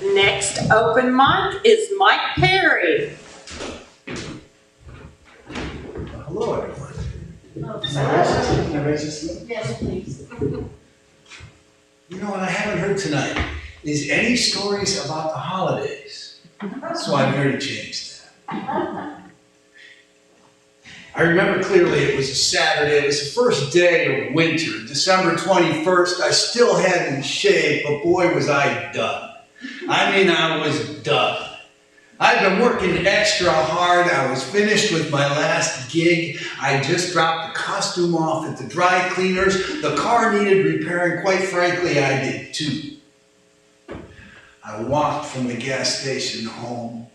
Next open mic is Mike Perry. Hello, everyone. Can I raise this? Yes, please. You know what I haven't heard tonight is any stories about the holidays. So I'm here to change that. I remember clearly it was a Saturday. It was the first day of winter, December 21st. I still hadn't shaved, but boy was I done. I mean, I was done. I've been working extra hard. I was finished with my last gig. I just dropped the costume off at the dry cleaners. The car needed repairing. Quite frankly, I did too. I walked from the gas station home.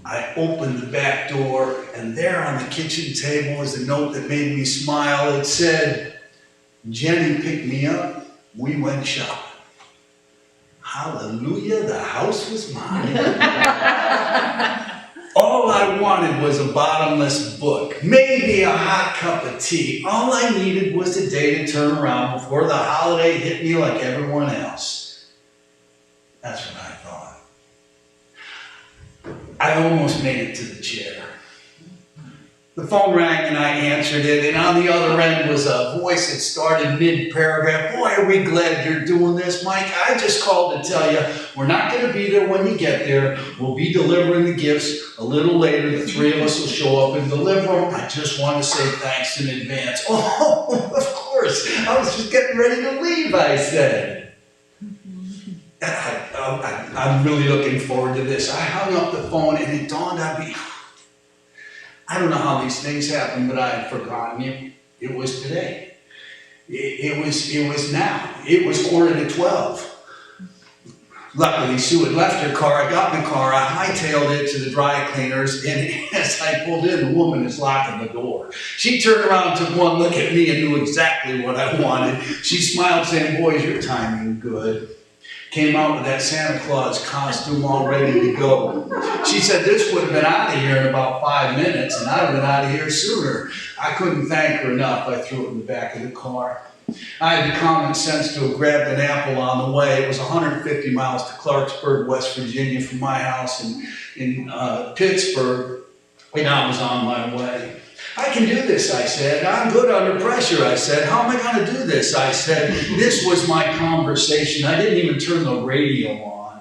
I opened the back door, and there on the kitchen table was a note that made me smile. It said, "Jenny picked me up. We went shopping." Hallelujah, the house was mine. All I wanted was a bottomless book, maybe a hot cup of tea. All I needed was a day to turn around before the holiday hit me like everyone else. That's what I thought. I almost made it to the chair. The phone rang and I answered it, and on the other end was a voice that started mid-paragraph. "Boy, are we glad you're doing this, Mike. I just called to tell you we're not going to be there when you get there. We'll be delivering the gifts a little later. The three of us will show up and deliver them. I just want to say thanks in advance." "Oh, of course. I was just getting ready to leave," I said. I'm really looking forward to this. I hung up the phone and it dawned on me. I don't know how these things happen, but I had forgotten it. It was today. It was now. It was 11:45. Luckily, Sue had left her car. I got in the car. I hightailed it to the dry cleaners, and as I pulled in, the woman is locking the door. She turned around, took one look at me, and knew exactly what I wanted. She smiled, saying, "Boy, is your timing good." Came out with that Santa Claus costume all ready to go. She said this would have been out of here in about 5 minutes, and I'd have been out of here sooner. I couldn't thank her enough. I threw it in the back of the car. I had the common sense to have grabbed an apple on the way. It was 150 miles to Clarksburg, West Virginia from my house in Pittsburgh, and I was on my way. "I can do this," I said. "I'm good under pressure," I said. "How am I going to do this?" I said. This was my conversation. I didn't even turn the radio on.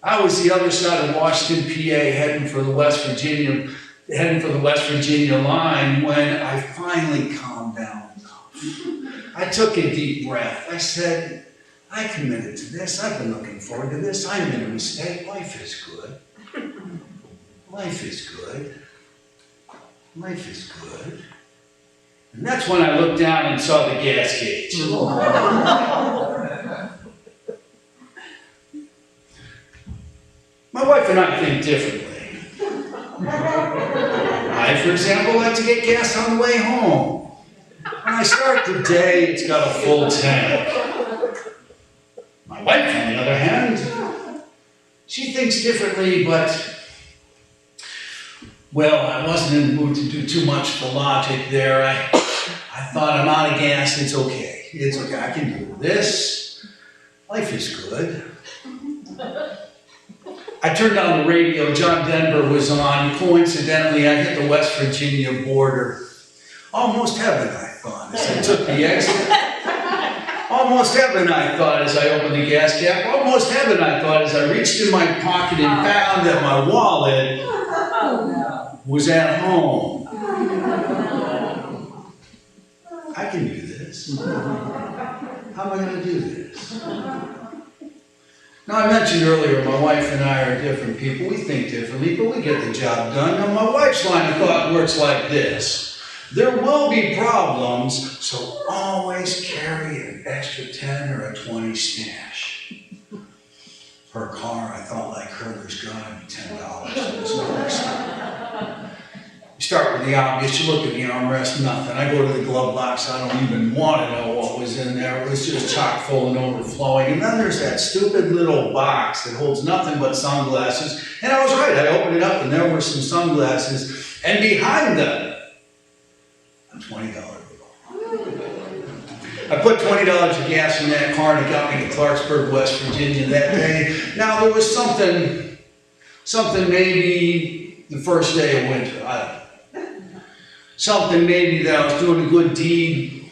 I was the other side of Washington, PA, heading for the West Virginia line when I finally calmed down enough. I took a deep breath. I said, "I committed to this. I've been looking forward to this. I made a mistake. Life is good. Life is good. Life is good." And that's when I looked down and saw the gas gauge. My wife and I think differently. I, for example, like to get gas on the way home. When I start the day, it's got a full tank. My wife, on the other hand, she thinks differently, but well, I wasn't in the mood to do too much for logic there. I thought, I'm out of gas, it's okay. It's okay, I can do this. Life is good. I turned on the radio, John Denver was on. Coincidentally, I hit the West Virginia border. Almost heaven, I thought, as I took the exit. Almost heaven, I thought, as I opened the gas cap. Almost heaven, I thought, as I reached in my pocket and found that my wallet was at home. I can do this. How am I going to do this? Now, I mentioned earlier, my wife and I are different people. We think differently, but we get the job done. Now, my wife's line of thought works like this. There will be problems, so always carry an extra 10 or a 20 stash. Her car, I thought like her, there's going to be $10. There's no extra. You start with the obvious, you look at the armrest, nothing. I go to the glove box, I don't even want to know what was in there. It was just chock full and overflowing. And then there's that stupid little box that holds nothing but sunglasses. And I was right, I opened it up and there were some sunglasses. And behind them, a $20 bill. I put $20 of gas in that car and it got me to Clarksburg, West Virginia that day. Now there was something maybe the first day of winter, I don't know. Something maybe that I was doing a good deed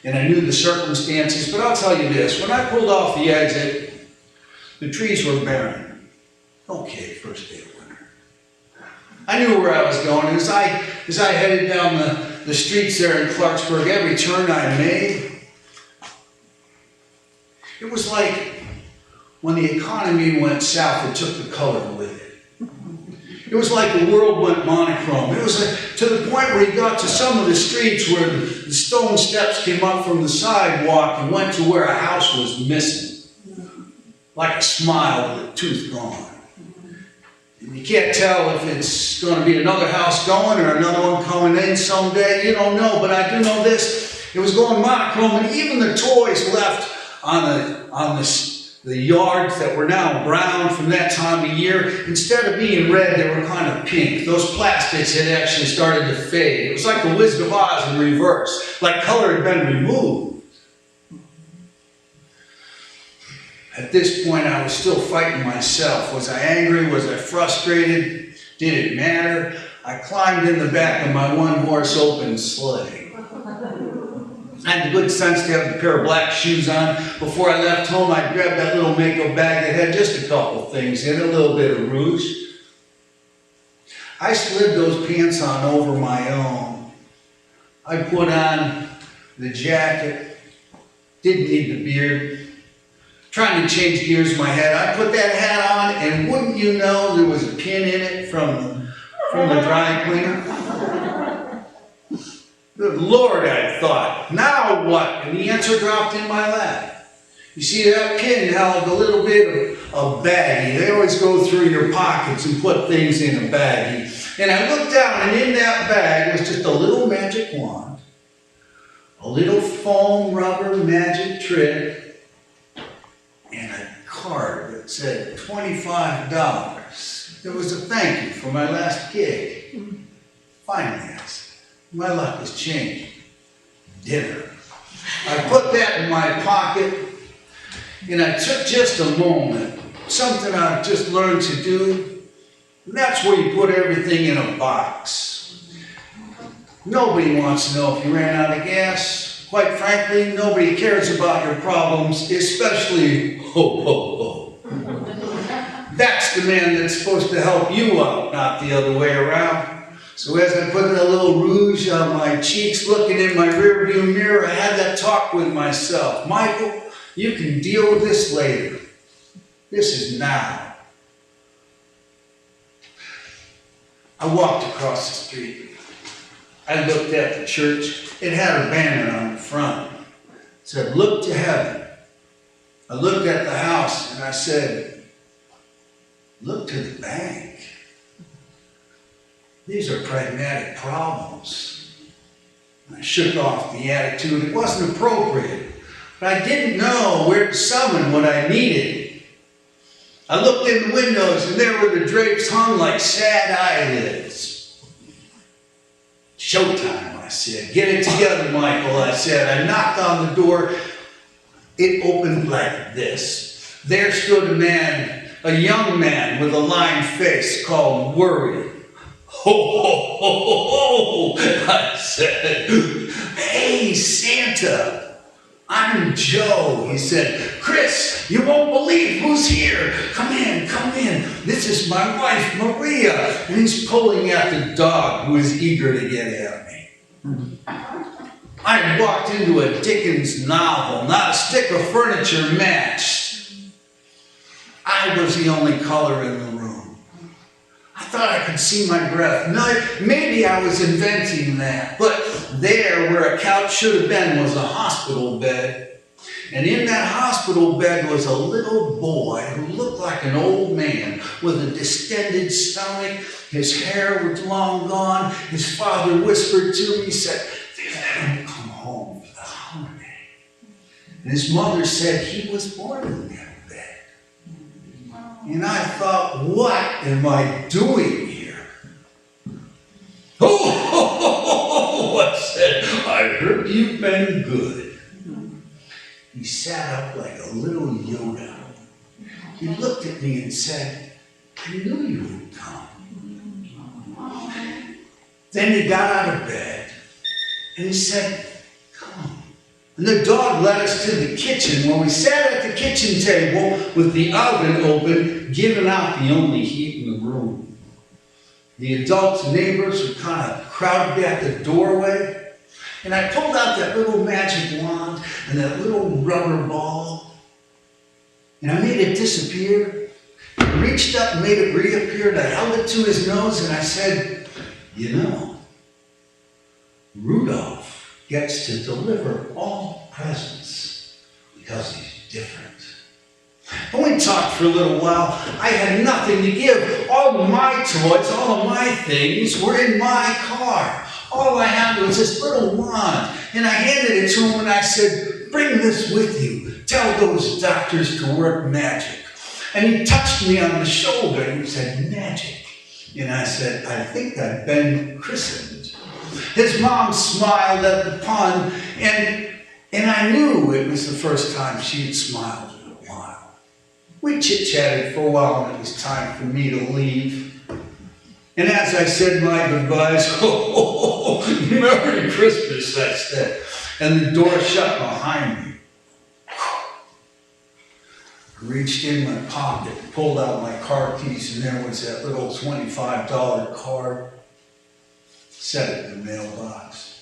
and I knew the circumstances, but I'll tell you this, when I pulled off the exit, the trees were barren. Okay, first day of winter. I knew where I was going. As I headed down the streets there in Clarksburg, every turn I made, it was like when the economy went south, it took the color with it. It was like the world went monochrome. It was to the point where you got to some of the streets where the stone steps came up from the sidewalk and went to where a house was missing. Like a smile with a tooth gone. And you can't tell if it's going to be another house going or another one coming in someday. You don't know, but I do know this. It was going monochrome, and even the toys left on the yards that were now brown from that time of year, instead of being red, they were kind of pink. Those plastics had actually started to fade. It was like the Wizard of Oz in reverse, like color had been removed. At this point, I was still fighting myself. Was I angry? Was I frustrated? Did it matter? I climbed in the back of my one-horse open sleigh. I had the good sense to have a pair of black shoes on. Before I left home, I grabbed that little makeup bag that had just a couple things in it, a little bit of rouge. I slid those pants on over my own. I put on the jacket, didn't need the beard. Trying to change gears in my head, I put that hat on, and wouldn't you know, there was a pin in it from the dry cleaner. Good Lord, I thought, now what? And the answer dropped in my lap. You see, that pin held a little bit of baggie. They always go through your pockets and put things in a baggie. And I looked down, and in that bag was just a little magic wand, a little foam rubber magic trick, and a card that said $25. It was a thank you for my last gig. Finally, I said, my luck has changed. Dinner. I put that in my pocket, and I took just a moment, something I've just learned to do, and that's where you put everything in a box. Nobody wants to know if you ran out of gas. Quite frankly, nobody cares about your problems, especially ho, ho, ho. That's the man that's supposed to help you out, not the other way around. So as I put a little rouge on my cheeks, looking in my rearview mirror, I had that talk with myself. Michael, you can deal with this later. This is now. I walked across the street. I looked at the church. It had a banner on the front. It said, look to heaven. I looked at the house and I said, look to the bank. These are pragmatic problems. I shook off the attitude. It wasn't appropriate, but I didn't know where to summon what I needed. I looked in the windows and there were the drapes hung like sad eyelids. Showtime, I said. Get it together, Michael, I said. I knocked on the door. It opened like this. There stood a man, a young man with a lined face called Worry. Ho, ho, ho, ho, ho, I said. Hey, Santa. I'm Joe, he said. Chris, you won't believe who's here. Come in, come in. This is my wife, Maria. And he's pulling at the dog who is eager to get at me. I had walked into a Dickens novel. Not a stick of furniture matched. I was the only color in the room. I thought I could see my breath. No, maybe I was inventing that. But there, where a couch should have been, was a hospital bed. And in that hospital bed was a little boy who looked like an old man with a distended stomach. His hair was long gone. His father whispered to me, he said, they let him come home for the holiday. And his mother said he was born in that bed. And I thought, what am I doing here? Oh, I said, I heard you've been good. he sat up like a little Yoda. He looked at me and said, "I knew you would come." Then he got out of bed and he said, "Come." And the dog led us to the kitchen where we sat at the kitchen table with the oven open, giving out the only heat in the room. The adult neighbors were kind of crowded at the doorway. And I pulled out that little magic wand and that little rubber ball. And I made it disappear. I reached up and made it reappear. And I held it to his nose and I said, "You know, Rudolph gets to deliver all presents because he's different." And we talked for a little while. I had nothing to give. All of my toys, all of my things were in my car. All I had was this little wand. And I handed it to him and I said, "Bring this with you. Tell those doctors to work magic." And he touched me on the shoulder and he said, "Magic." And I said, "I think I've been christened." His mom smiled at the pun, and I knew it was the first time she had smiled in a while. We chit-chatted for a while and it was time for me to leave. And as I said my goodbyes, "Merry Christmas," I said. And the door shut behind me. I reached in my pocket, pulled out my car keys, and there was that little $25 card. Set it in the mailbox.